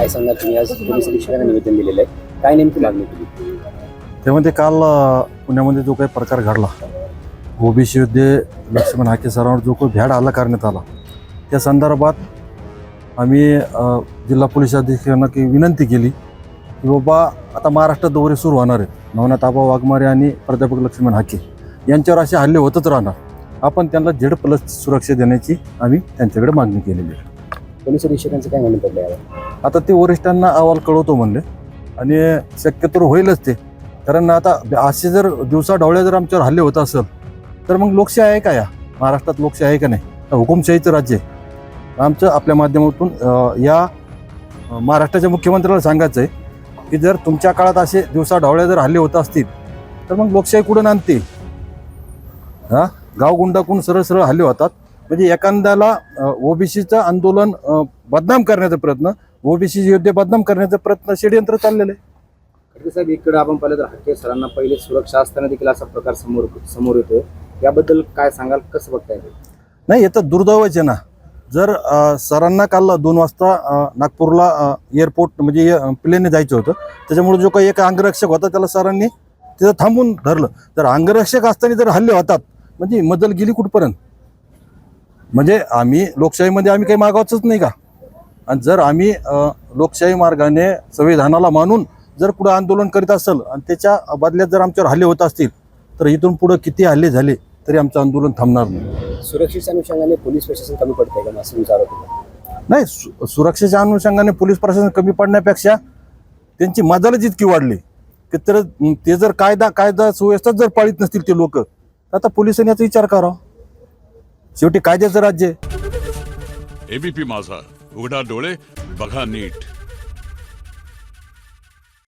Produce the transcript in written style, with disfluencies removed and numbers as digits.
काय सांगणार तुम्ही? आज पोलीस अधीक्षकांना निवेदन दिलेलं आहे, काय नेमकी मागणी केली? त्यामध्ये काल पुण्यामध्ये जो काही प्रकार घडला, ओबीसी योद्धे लक्ष्मण हाके सरांवर जो काही भ्याड हल्ला करण्यात आला, त्या संदर्भात आम्ही जिल्हा पोलीस अधीक्षकांना की विनंती केली की बाबा आता महाराष्ट्रात दौरे सुरू होणार आहेत. नवनाथ आबा वाघमारे आणि प्राध्यापक लक्ष्मण हाके यांच्यावर असे हल्ले होतच राहणार. आपण त्यांना Z+ सुरक्षा देण्याची आम्ही त्यांच्याकडे मागणी केलेली आहे. पोलीस अधीक्षकांचं काय म्हणणं पडलं यावर? आता ते वरिष्ठांना अहवाल कळवतो म्हणले आणि शक्यतो होईलच ते. कारण आता असे जर दिवसाढवळ्या जर आमच्यावर हल्ले होत असेल तर मग लोकशाही आहे का? या महाराष्ट्रात लोकशाही आहे का नाही? हुकुमशाहीचं राज्य आहे. आमचं आपल्या माध्यमातून या महाराष्ट्राच्या मुख्यमंत्र्याला सांगायचं आहे की जर तुमच्या काळात असे दिवसाढवळ्या जर हल्ले होत असतील तर मग लोकशाही कुठून आणते? गावगुंडाकून सरळ सरळ हल्ले होतात. म्हणजे एखाद्याला ओबीसीचं आंदोलन बदनाम करण्याचा प्रयत्न, ओबीसी योद्धे बदनाम करण्याचा प्रयत्न, षडयंत्र चाललेलं आहे. खडके साहेब, इकडे आपण पाहिलं तर हाके सरांना पहिले सुरक्षा असताना देखील असा प्रकार समोर येतोय, याबद्दल काय सांगाल? कसं बघताय ते? नाही, येतं दुर्दैवच आहे ना. जर सरांना काल 2 वाजता नागपूरला एअरपोर्ट म्हणजे प्लेनने जायचं होतं, त्याच्यामुळे जो काही एक अंगरक्षक होता त्याला सरांनी तिथं थांबून धरलं. जर अंगरक्षक असताना जर हल्ले होतात म्हणजे मजल गेली कुठपर्यंत? म्हणजे आम्ही लोकशाहीमध्ये आम्ही काही मागावचंच नाही का? आणि जर आम्ही लोकशाही मार्गाने संविधानाला मानून जर पुढे आंदोलन करीत असेल आणि त्याच्या बदल्यात जर आमच्यावर हल्ले होत असतील तर इथून पुढे किती हल्ले झाले तरी आमचं आंदोलन थांबणार नाही. सुरक्षेच्या अनुषंगाने पोलीस प्रशासन कमी पडतंय का, असं विचार होतो? नाही, सुरक्षेच्या अनुषंगाने पोलीस प्रशासन कमी पडण्यापेक्षा त्यांची मजालच इतकी वाढली की तर ते जर कायदा सुव्यवस्था जर पाळीत नसतील ते लोक, तर आता पोलिसांनी याचा विचार करावा. शेवटी कायद्याचं राज्य आहे. एबीपी माझा, उघडा डोळे बघा नीट.